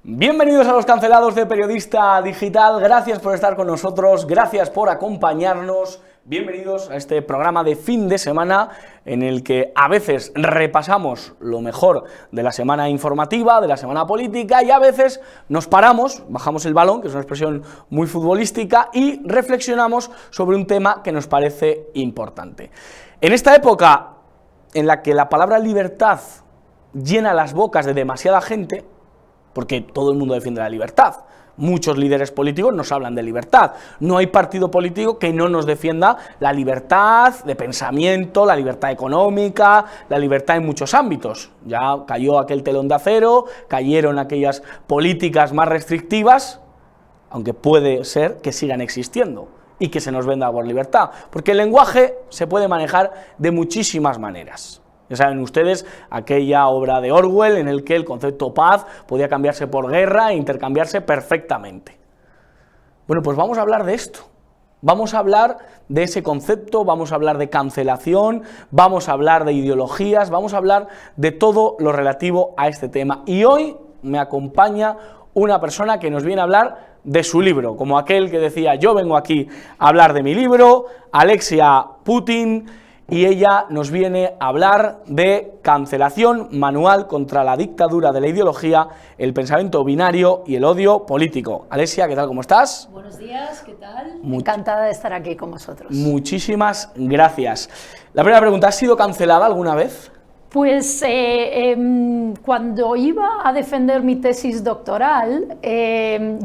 Bienvenidos a los cancelados de Periodista Digital, gracias por estar con nosotros, gracias por acompañarnos, bienvenidos a este programa de fin de semana en el que a veces repasamos lo mejor de la semana informativa, de la semana política y a veces nos paramos, bajamos el balón, que es una expresión muy futbolística, y reflexionamos sobre un tema que nos parece importante. En esta época en la que la palabra libertad llena las bocas de demasiada gente, porque todo el mundo defiende la libertad, muchos líderes políticos nos hablan de libertad, no hay partido político que no nos defienda la libertad de pensamiento, la libertad económica, la libertad en muchos ámbitos. Ya cayó aquel telón de acero, cayeron aquellas políticas más restrictivas, aunque puede ser que sigan existiendo y que se nos venda por libertad, porque el lenguaje se puede manejar de muchísimas maneras. Ya saben ustedes aquella obra de Orwell en el que el concepto paz podía cambiarse por guerra e intercambiarse perfectamente. Bueno, pues vamos a hablar de esto, vamos a hablar de ese concepto, vamos a hablar de cancelación, vamos a hablar de ideologías, vamos a hablar de todo lo relativo a este tema. Y hoy me acompaña una persona que nos viene a hablar de su libro, como aquel que decía, yo vengo aquí a hablar de mi libro, Alexia Putin, y ella nos viene a hablar de Cancelación, manual contra la dictadura de la ideología, el pensamiento binario y el odio político. Alexia, ¿qué tal? ¿Cómo estás? Buenos días, ¿qué tal? Encantada de estar aquí con vosotros. Muchísimas gracias. La primera pregunta, ¿has sido cancelada alguna vez? Pues cuando iba a defender mi tesis doctoral,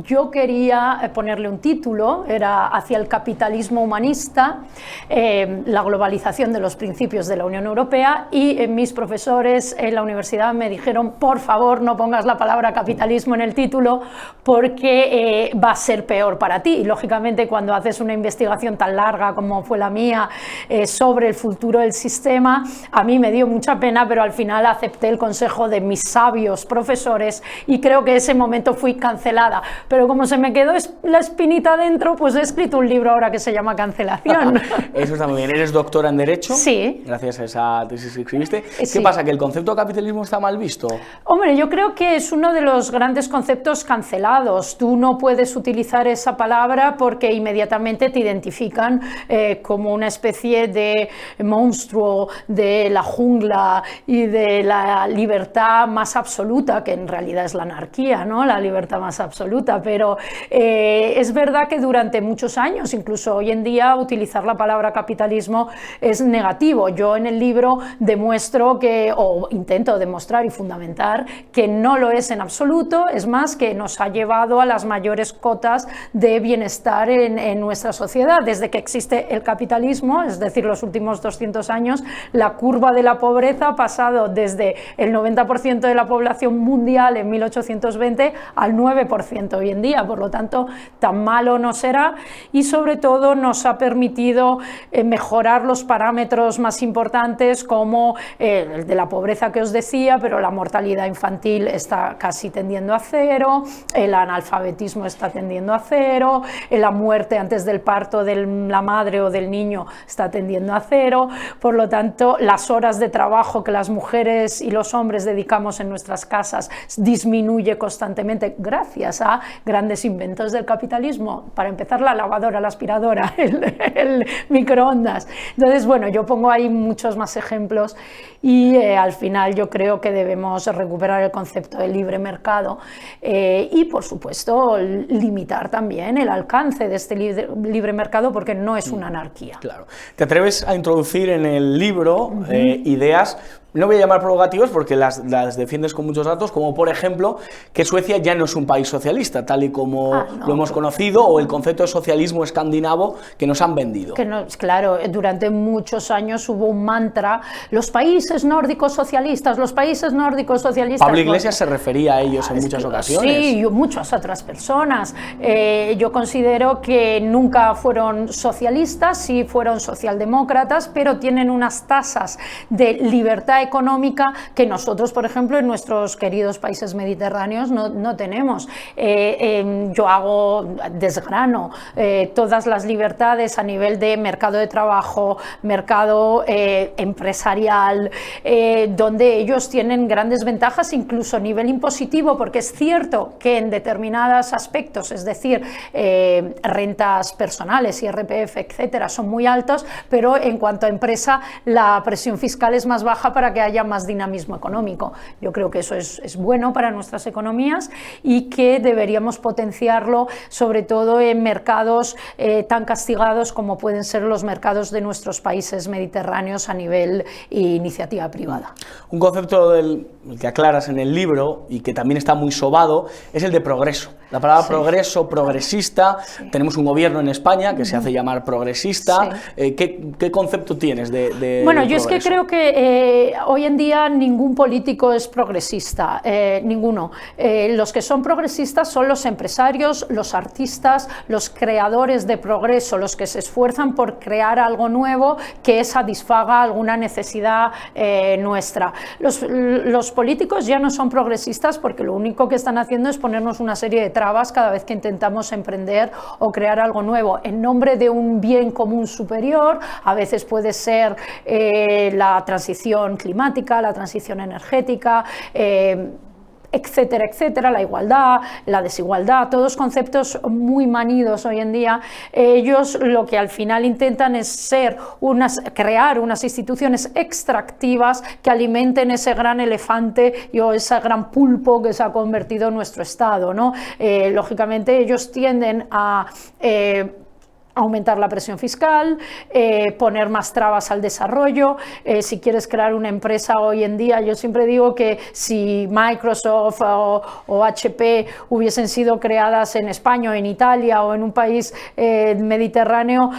yo quería ponerle un título, era Hacia el capitalismo humanista, la globalización de los principios de la Unión Europea, y mis profesores en la universidad me dijeron, por favor, no pongas la palabra capitalismo en el título porque va a ser peor para ti. Y lógicamente cuando haces una investigación tan larga como fue la mía sobre el futuro del sistema, a mí me dio mucha pena, pero al final acepté el consejo de mis sabios profesores y creo que ese momento fui cancelada. Pero como se me quedó la espinita dentro, pues he escrito un libro ahora que se llama Cancelación. Eso está muy bien. ¿Eres doctora en Derecho? Sí. Gracias a esa tesis que escribiste. Sí. ¿Qué pasa, que el concepto de capitalismo está mal visto? Hombre, yo creo que es uno de los grandes conceptos cancelados. Tú no puedes utilizar esa palabra porque inmediatamente te identifican como una especie de monstruo de la jungla y de la libertad más absoluta, que en realidad es la anarquía, ¿no? La libertad más absoluta, pero es verdad que durante muchos años, incluso hoy en día, utilizar la palabra capitalismo es negativo. Yo en el libro demuestro que, o intento demostrar y fundamentar, que no lo es en absoluto, es más, que nos ha llevado a las mayores cotas de bienestar en nuestra sociedad. Desde que existe el capitalismo, es decir, los últimos 200 años, la curva de la pobreza ha pasado desde el 90% de la población mundial en 1820 al 9% hoy en día, por lo tanto tan malo no será, y sobre todo nos ha permitido mejorar los parámetros más importantes como el de la pobreza que os decía, pero la mortalidad infantil está casi tendiendo a cero, el analfabetismo está tendiendo a cero, la muerte antes del parto de la madre o del niño está tendiendo a cero, por lo tanto las horas de trabajo que las mujeres y los hombres dedicamos en nuestras casas disminuye constantemente gracias a grandes inventos del capitalismo. Para empezar, la lavadora, la aspiradora, el microondas. Entonces, bueno, yo pongo ahí muchos más ejemplos y al final yo creo que debemos recuperar el concepto de libre mercado y, por supuesto, limitar también el alcance de este libre mercado porque no es una anarquía. Claro. ¿Te atreves a introducir en el libro ideas, no voy a llamar provocativas porque las defiendes con muchos datos, como por ejemplo que Suecia ya no es un país socialista, tal y como lo hemos conocido, o el concepto de socialismo escandinavo que nos han vendido? Que no, claro, durante muchos años hubo un mantra, los países nórdicos socialistas, los países nórdicos socialistas. Pablo Iglesias se refería a ellos en muchas ocasiones. Sí, y muchas otras personas. Yo considero que nunca fueron socialistas, sí fueron socialdemócratas, pero tienen unas tasas de libertad económica que nosotros, por ejemplo, en nuestros queridos países mediterráneos no tenemos. Yo desgrano todas las libertades a nivel de mercado de trabajo, mercado empresarial, donde ellos tienen grandes ventajas, incluso a nivel impositivo, porque es cierto que en determinados aspectos, es decir, rentas personales, IRPF, etcétera, son muy altos, pero en cuanto a empresa la presión fiscal es más baja para que haya más dinamismo económico. Yo creo que eso es bueno para nuestras economías y que deberíamos potenciarlo, sobre todo en mercados tan castigados como pueden ser los mercados de nuestros países mediterráneos a nivel iniciativa privada. Un concepto que aclaras en el libro y que también está muy sobado es el de progreso. La palabra progreso, progresista, tenemos un gobierno en España que se hace llamar progresista. ¿Qué concepto tienes de Bueno, yo progreso? Es que creo que hoy en día ningún político es progresista, ninguno. Los que son progresistas son los empresarios, los artistas, los creadores de progreso, los que se esfuerzan por crear algo nuevo que satisfaga alguna necesidad nuestra. Los políticos ya no son progresistas porque lo único que están haciendo es ponernos una serie de trabas cada vez que intentamos emprender o crear algo nuevo en nombre de un bien común superior. A veces puede ser la transición climática, la transición energética, etcétera, etcétera, la igualdad, la desigualdad, todos conceptos muy manidos hoy en día. Ellos lo que al final intentan es crear unas instituciones extractivas que alimenten ese gran elefante o ese gran pulpo que se ha convertido en nuestro Estado, ¿no? Lógicamente ellos tienden a aumentar la presión fiscal, poner más trabas al desarrollo. Si quieres crear una empresa hoy en día, yo siempre digo que si Microsoft o HP hubiesen sido creadas en España o en Italia o en un país mediterráneo,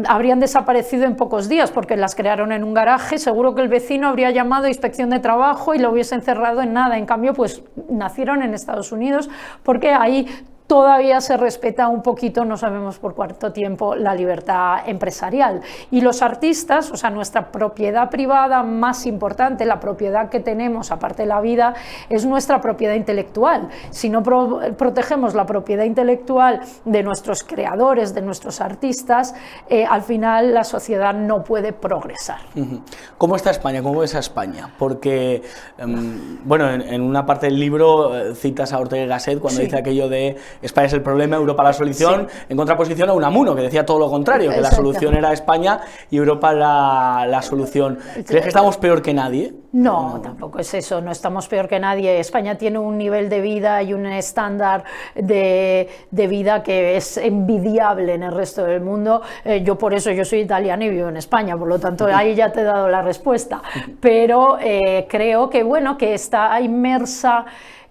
habrían desaparecido en pocos días porque las crearon en un garaje. Seguro que el vecino habría llamado a inspección de trabajo y lo hubiesen cerrado en nada. En cambio, pues nacieron en Estados Unidos porque ahí todavía se respeta un poquito, no sabemos por cuánto tiempo, la libertad empresarial. Y los artistas, o sea, nuestra propiedad privada más importante, la propiedad que tenemos, aparte de la vida, es nuestra propiedad intelectual. Si no protegemos la propiedad intelectual de nuestros creadores, de nuestros artistas, al final la sociedad no puede progresar. ¿Cómo está España? ¿Cómo ves a España? Porque, bueno, en una parte del libro citas a Ortega y Gasset cuando dice aquello de España es el problema, Europa la solución, en contraposición a Unamuno, que decía todo lo contrario, que la solución era España y Europa la solución. ¿Crees que estamos peor que nadie? No, tampoco es eso, no estamos peor que nadie. España tiene un nivel de vida y un estándar de vida que es envidiable en el resto del mundo. Yo por eso, yo soy italiana y vivo en España, por lo tanto ahí ya te he dado la respuesta. Pero creo que, bueno, que está inmersa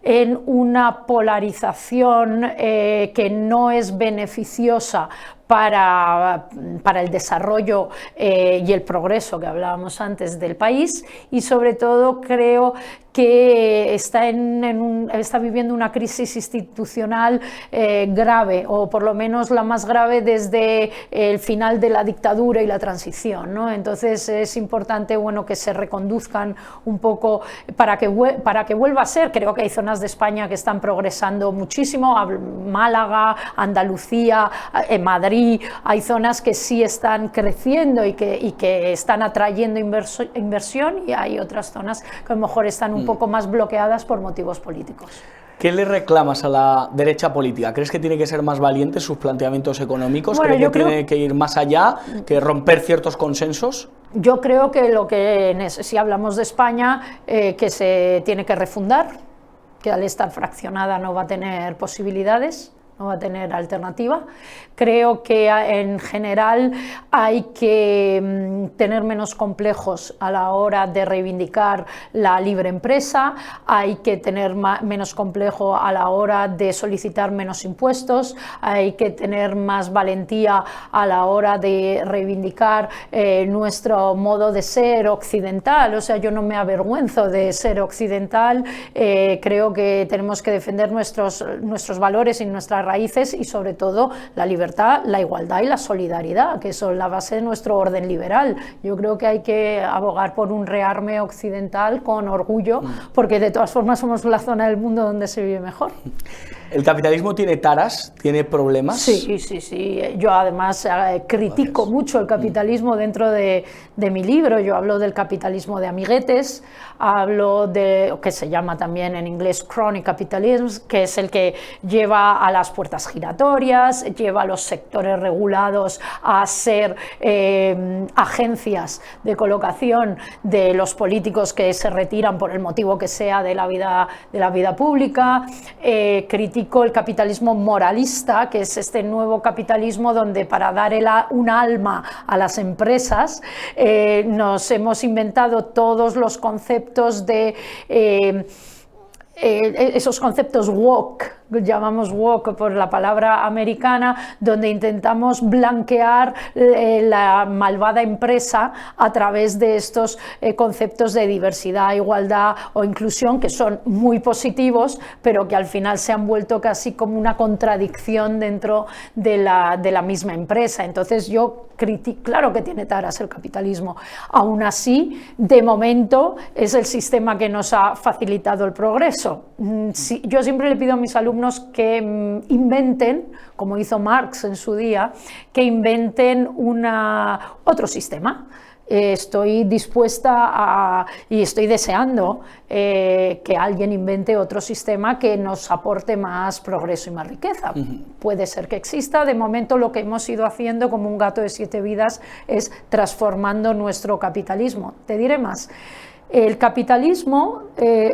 en una polarización que no es beneficiosa para el desarrollo y el progreso que hablábamos antes del país, y sobre todo creo que está viviendo una crisis institucional grave, o por lo menos la más grave desde el final de la dictadura y la transición, ¿no? Entonces es importante, bueno, que se reconduzcan un poco para que vuelva a ser. Creo que hay zonas de España que están progresando muchísimo, Málaga, Andalucía, Madrid, hay zonas que sí están creciendo y que están atrayendo inversión, y hay otras zonas que a lo mejor están un poco más bloqueadas por motivos políticos. ¿Qué le reclamas a la derecha política? ¿Crees que tiene que ser más valiente sus planteamientos económicos? Bueno, ¿Crees que tiene que ir más allá, que romper ciertos consensos? Yo creo que si hablamos de España, que se tiene que refundar, que al estar fraccionada no va a tener posibilidades, no va a tener alternativa. Creo que en general hay que tener menos complejos a la hora de reivindicar la libre empresa, hay que tener menos complejo a la hora de solicitar menos impuestos, hay que tener más valentía a la hora de reivindicar nuestro modo de ser occidental. O sea, yo no me avergüenzo de ser occidental, creo que tenemos que defender nuestros valores y nuestras raíces y sobre todo la libertad, la igualdad y la solidaridad, que son la base de nuestro orden liberal. Yo creo que hay que abogar por un rearme occidental con orgullo, porque de todas formas somos la zona del mundo donde se vive mejor. ¿El capitalismo tiene taras? ¿Tiene problemas? Sí, sí, sí. Yo además critico mucho el capitalismo dentro de mi libro. Yo hablo del capitalismo de amiguetes, hablo de lo que se llama también en inglés crony capitalism, que es el que lleva a las puertas giratorias, lleva a los sectores regulados a ser agencias de colocación de los políticos que se retiran por el motivo que sea de la vida pública. Critico el capitalismo moralista, que es este nuevo capitalismo donde para dar un alma a las empresas nos hemos inventado todos los conceptos de esos conceptos woke, llamamos woke por la palabra americana, donde intentamos blanquear la malvada empresa a través de estos conceptos de diversidad, igualdad o inclusión, que son muy positivos, pero que al final se han vuelto casi como una contradicción dentro de la misma empresa. Entonces yo critico, claro que tiene taras el capitalismo, aún así, de momento es el sistema que nos ha facilitado el progreso. Yo siempre le pido a mis alumnos que inventen, como hizo Marx en su día, que inventen otro sistema. Estoy dispuesta y estoy deseando que alguien invente otro sistema que nos aporte más progreso y más riqueza. Puede ser que exista. De momento lo que hemos ido haciendo como un gato de 7 vidas es transformando nuestro capitalismo. Te diré más. El capitalismo...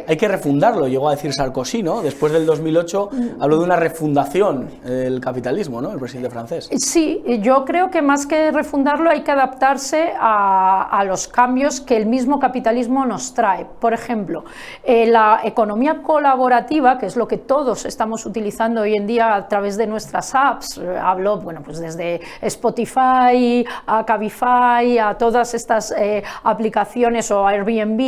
Hay que refundarlo, llegó a decir Sarkozy, ¿no? Después del 2008 habló de una refundación del capitalismo, ¿no? El presidente francés. Sí, yo creo que más que refundarlo hay que adaptarse a los cambios que el mismo capitalismo nos trae. Por ejemplo, la economía colaborativa, que es lo que todos estamos utilizando hoy en día a través de nuestras apps, hablo, bueno, pues desde Spotify, a Cabify, a todas estas aplicaciones o Airbnb,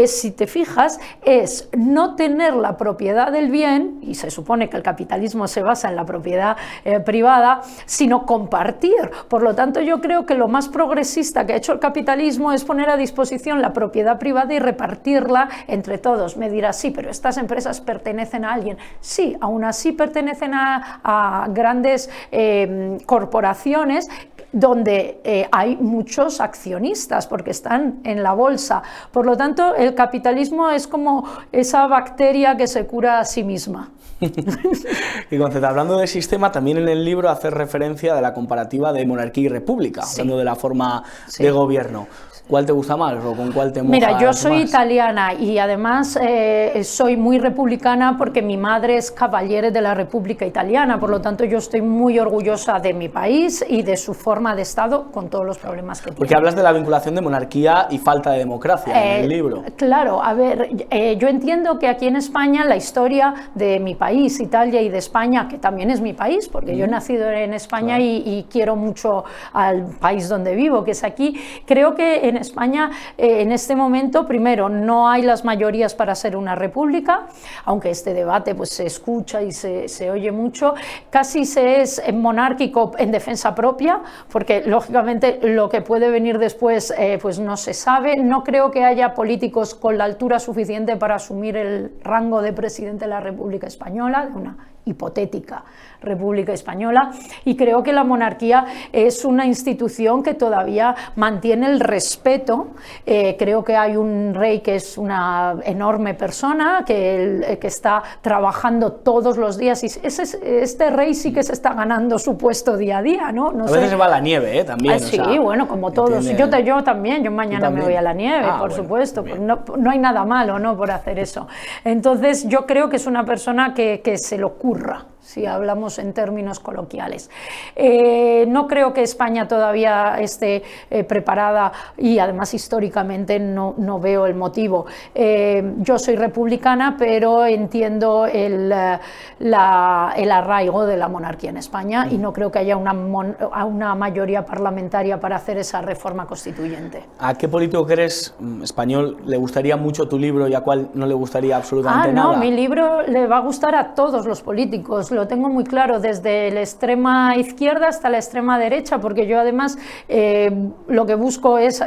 si te fijas, es no tener la propiedad del bien, y se supone que el capitalismo se basa en la propiedad privada, sino compartir. Por lo tanto, yo creo que lo más progresista que ha hecho el capitalismo es poner a disposición la propiedad privada y repartirla entre todos. Me dirás, sí, pero estas empresas pertenecen a alguien. Sí, aún así pertenecen a grandes corporaciones donde hay muchos accionistas porque están en la bolsa. Por lo tanto, el capitalismo es como esa bacteria que se cura a sí misma. Y Conceta, hablando de sistema, también en el libro hace referencia de la comparativa de monarquía y república, hablando de la forma de gobierno. ¿Cuál te gusta más o con cuál te mojas Mira, yo soy más? italiana y además soy muy republicana porque mi madre es caballere de la República Italiana, por lo tanto yo estoy muy orgullosa de mi país y de su forma de Estado con todos los problemas que tiene. Porque hablas de la vinculación de monarquía y falta de democracia en el libro. Claro, a ver, yo entiendo que aquí en España la historia de mi país, Italia, y de España, que también es mi país, porque yo he nacido en España y quiero mucho al país donde vivo, que es aquí, creo que en España en este momento, primero, no hay las mayorías para ser una república, aunque este debate pues se escucha y se oye mucho, casi se es monárquico en defensa propia, porque lógicamente lo que puede venir después pues no se sabe. No creo que haya políticos con la altura suficiente para asumir el rango de presidente de la República Española, de una hipotética República Española, y creo que la monarquía es una institución que todavía mantiene el respeto. Creo que hay un rey que es una enorme persona, que está trabajando todos los días, y este rey sí que se está ganando su puesto día a día, ¿no? A veces se va a la nieve, también. Sí, o sea, bueno, como todos. Yo también, yo mañana me voy a la nieve, por supuesto. No hay nada malo, ¿no?, por hacer eso. Entonces, yo creo que es una persona que se le ocurra, si hablamos en términos coloquiales. No creo que España todavía esté preparada, y además históricamente no veo el motivo. Yo soy republicana, pero entiendo el arraigo de la monarquía en España, y no creo que haya una mayoría parlamentaria para hacer esa reforma constituyente. ¿A qué político que eres español le gustaría mucho tu libro y a cuál no le gustaría absolutamente nada? No, mi libro le va a gustar a todos los políticos. lo tengo muy claro, desde la extrema izquierda hasta la extrema derecha, porque yo además lo que busco es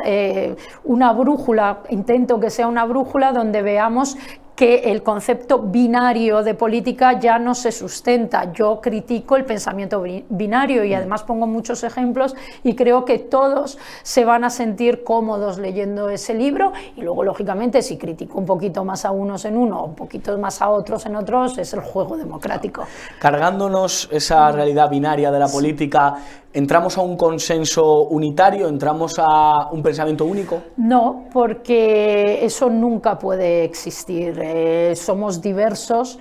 una brújula, intento que sea una brújula donde veamos que el concepto binario de política ya no se sustenta. Yo critico el pensamiento binario y además pongo muchos ejemplos y creo que todos se van a sentir cómodos leyendo ese libro, y luego lógicamente si critico un poquito más a unos en uno, un poquito más a otros en otros, es el juego democrático. Cargándonos esa realidad binaria de la política, ¿entramos a un consenso unitario? ¿Entramos a un pensamiento único? No, porque eso nunca puede existir. Somos diversos,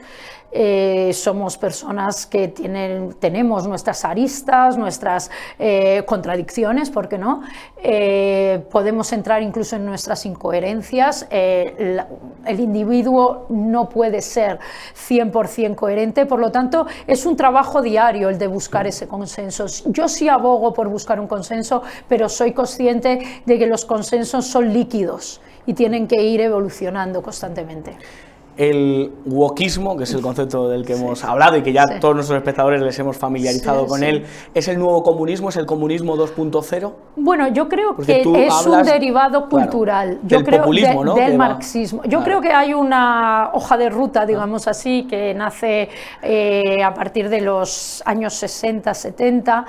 somos personas que tenemos nuestras aristas, nuestras contradicciones, ¿por qué no? Podemos entrar incluso en nuestras incoherencias. El individuo no puede ser 100% coherente, por lo tanto es un trabajo diario el de buscar ese consenso. Yo sí abogo por buscar un consenso, pero soy consciente de que los consensos son líquidos y tienen que ir evolucionando constantemente. El wokismo, que es el concepto del que hemos hablado y que ya todos nuestros espectadores les hemos familiarizado con él, ¿es el nuevo comunismo? ¿Es el comunismo 2.0? Bueno, yo creo que es un derivado cultural. Yo creo populismo, ¿no? Del marxismo. Yo creo que hay una hoja de ruta, digamos así, que nace a partir de los años 60, 70,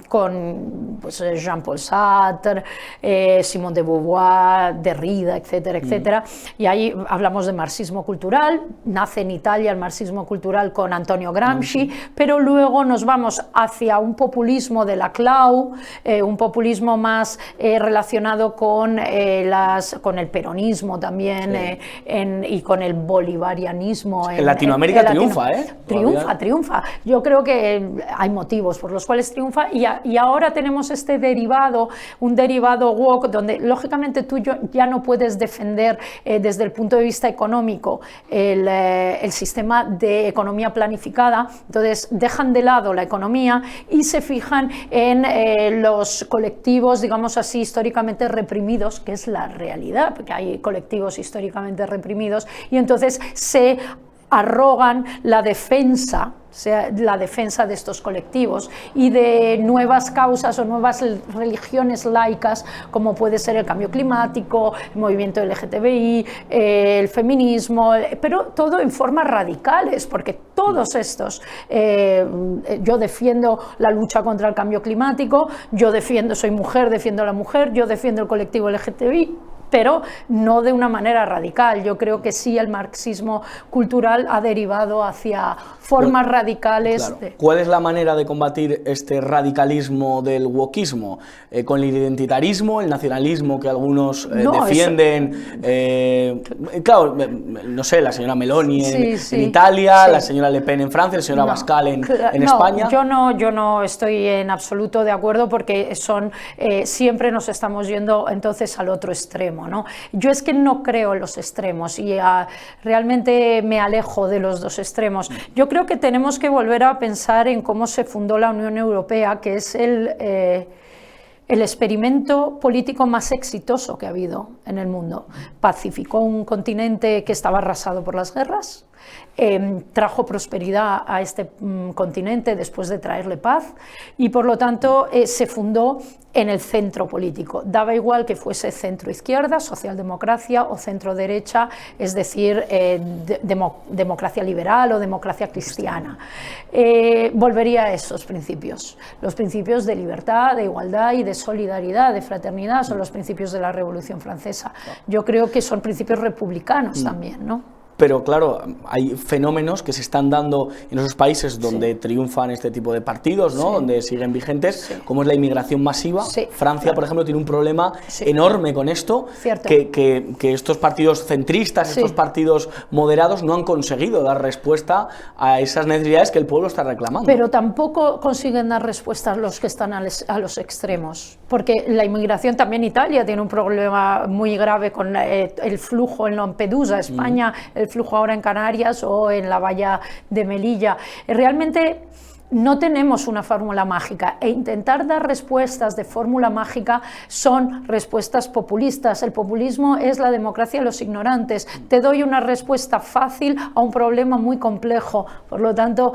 con pues, Jean-Paul Sartre, Simone de Beauvoir, Derrida, etcétera, etcétera. Y ahí hablamos de marxismo cultural. Nace en Italia el marxismo cultural con Antonio Gramsci, pero luego nos vamos hacia un populismo de la Clau, un populismo más relacionado con el peronismo también, y con el bolivarianismo. En Latinoamérica triunfa, ¿eh? Triunfa. Yo creo que hay motivos por los cuales triunfa, y ahora tenemos este derivado, un derivado woke, donde lógicamente tú ya no puedes defender desde el punto de vista económico el sistema de economía planificada. Entonces dejan de lado la economía y se fijan en los colectivos, digamos así, históricamente reprimidos, que es la realidad, porque hay colectivos históricamente reprimidos, y entonces se arrogan la defensa de estos colectivos y de nuevas causas o nuevas religiones laicas, como puede ser el cambio climático, el movimiento LGTBI, el feminismo, pero todo en formas radicales, porque todos estos, yo defiendo la lucha contra el cambio climático, soy mujer, defiendo a la mujer, yo defiendo el colectivo LGTBI, pero no de una manera radical. Yo creo que sí, el marxismo cultural ha derivado hacia formas radicales. Claro. ¿Cuál es la manera de combatir este radicalismo del wokismo? ¿Con el identitarismo, el nacionalismo que algunos defienden? Claro, no sé, la señora Meloni en Italia, la señora Le Pen en Francia, la señora Abascal en España. Yo no estoy en absoluto de acuerdo, porque siempre nos estamos yendo entonces al otro extremo, ¿no? Yo es que no creo en los extremos y realmente me alejo de los dos extremos. Yo creo que tenemos que volver a pensar en cómo se fundó la Unión Europea, que es el experimento político más exitoso que ha habido en el mundo. Pacificó un continente que estaba arrasado por las guerras, trajo prosperidad a este continente después de traerle paz, y por lo tanto se fundó en el centro político. Daba igual que fuese centro izquierda, socialdemocracia, o centro derecha, es decir, democracia liberal o democracia cristiana. Volvería a esos principios. Los principios de libertad, de igualdad y de solidaridad, de fraternidad, son los principios de la Revolución Francesa. Yo creo que son principios republicanos también, ¿no? Pero claro, hay fenómenos que se están dando en esos países donde triunfan este tipo de partidos, ¿no? Donde siguen vigentes, como es la inmigración masiva. Francia, por ejemplo, tiene un problema enorme con esto, que estos partidos centristas, estos partidos moderados no han conseguido dar respuesta a esas necesidades que el pueblo está reclamando. Pero tampoco consiguen dar respuestas los que están a los extremos, porque la inmigración, también Italia tiene un problema muy grave con el flujo en Lampedusa, España, el flujo ahora en Canarias o en la valla de Melilla. Realmente no tenemos una fórmula mágica, e intentar dar respuestas de fórmula mágica son respuestas populistas. El populismo es la democracia de los ignorantes. Te doy una respuesta fácil a un problema muy complejo. Por lo tanto,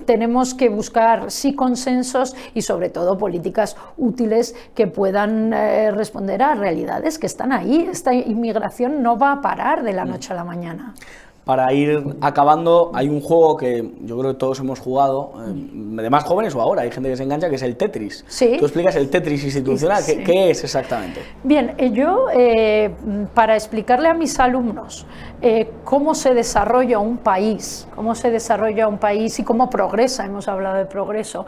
tenemos que buscar sí consensos y sobre todo políticas útiles que puedan responder a realidades que están ahí. Esta inmigración no va a parar de la noche a la mañana. Para ir acabando, hay un juego que yo creo que todos hemos jugado, de más jóvenes o ahora, hay gente que se engancha, que es el Tetris. ¿Sí? ¿Tú explicas el Tetris institucional? Sí. ¿Qué es exactamente? Bien, yo para explicarle a mis alumnos cómo se desarrolla un país y cómo progresa, hemos hablado de progreso,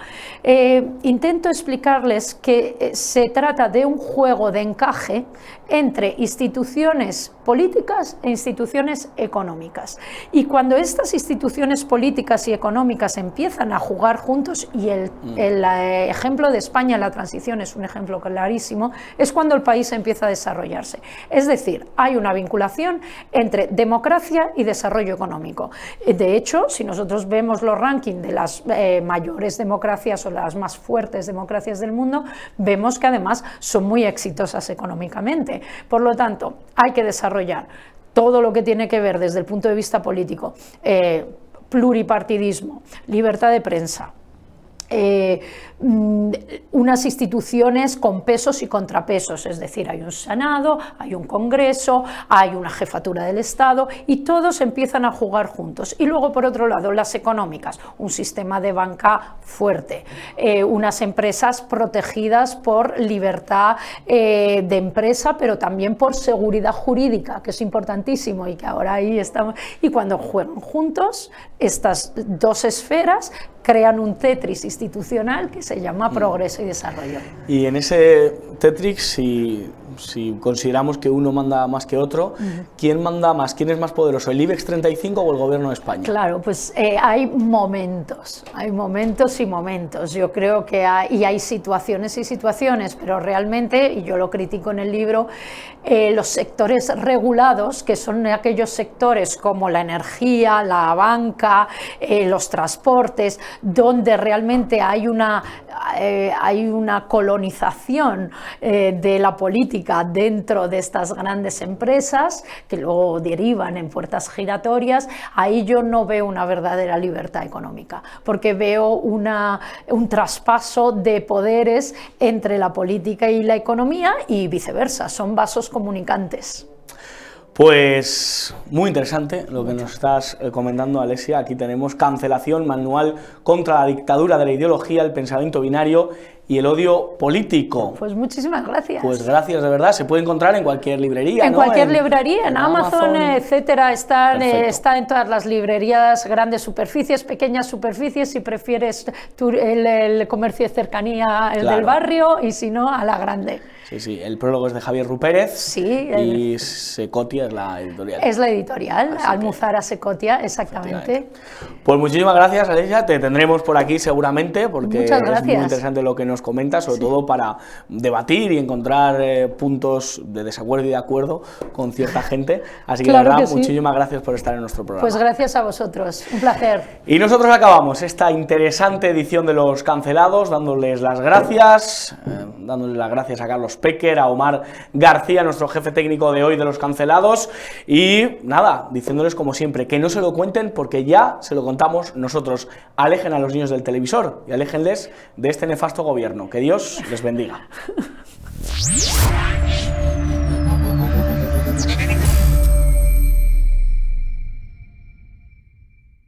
intento explicarles que se trata de un juego de encaje entre instituciones políticas e instituciones económicas. Y cuando estas instituciones políticas y económicas empiezan a jugar juntos, y el ejemplo de España en la transición es un ejemplo clarísimo, es cuando el país empieza a desarrollarse. Es decir, hay una vinculación entre democracia y desarrollo económico. De hecho, si nosotros vemos los rankings de las mayores democracias o las más fuertes democracias del mundo, vemos que además son muy exitosas económicamente. Por lo tanto, hay que desarrollar todo lo que tiene que ver desde el punto de vista político, pluripartidismo, libertad de prensa, unas instituciones con pesos y contrapesos, es decir, hay un Senado, hay un Congreso, hay una jefatura del Estado y todos empiezan a jugar juntos. Y luego, por otro lado, las económicas, un sistema de banca fuerte, unas empresas protegidas por libertad de empresa, pero también por seguridad jurídica, que es importantísimo y que ahora ahí estamos. Y cuando juegan juntos, estas dos esferas crean un Tetris institucional que se llama progreso y desarrollo. Y en ese Tetris, si consideramos que uno manda más que otro, ¿quién manda más? ¿Quién es más poderoso, el IBEX 35 o el gobierno de España? Claro, pues hay momentos y momentos. Yo creo que hay situaciones y situaciones, pero realmente, y yo lo critico en el libro, los sectores regulados, que son aquellos sectores como la energía, la banca, los transportes, donde realmente hay una colonización de la política dentro de estas grandes empresas que luego derivan en puertas giratorias, ahí yo no veo una verdadera libertad económica, porque veo un traspaso de poderes entre la política y la economía y viceversa, son vasos comunicantes. Pues muy interesante lo que nos estás comentando, Alexia. Aquí tenemos Cancelación, manual contra la dictadura de la ideología, el pensamiento binario y el odio político. Pues muchísimas gracias. Pues gracias, de verdad. Se puede encontrar en cualquier librería, En ¿no? cualquier librería, en Amazon, etcétera. Está en todas las librerías, grandes superficies, pequeñas superficies, si prefieres el comercio de cercanía, el del barrio, y si no, a la grande. Sí, sí, el prólogo es de Javier Rupérez. Sí. Y Secotia es la editorial. Es la editorial, Almuzara Secotia, exactamente. Pues muchísimas gracias, Alexia. Te tendremos por aquí seguramente, porque es muy interesante lo que nos comentas, sobre todo para debatir y encontrar puntos de desacuerdo y de acuerdo con cierta gente. Así que, de verdad, muchísimas gracias por estar en nuestro programa. Pues gracias a vosotros, un placer. Y nosotros acabamos esta interesante edición de Los Cancelados, dándoles las gracias, a Carlos Pecker, a Omar García, nuestro jefe técnico de hoy de Los Cancelados, y nada, diciéndoles como siempre, que no se lo cuenten porque ya se lo contamos nosotros. Alejen a los niños del televisor y aléjenles de este nefasto gobierno. Que Dios les bendiga.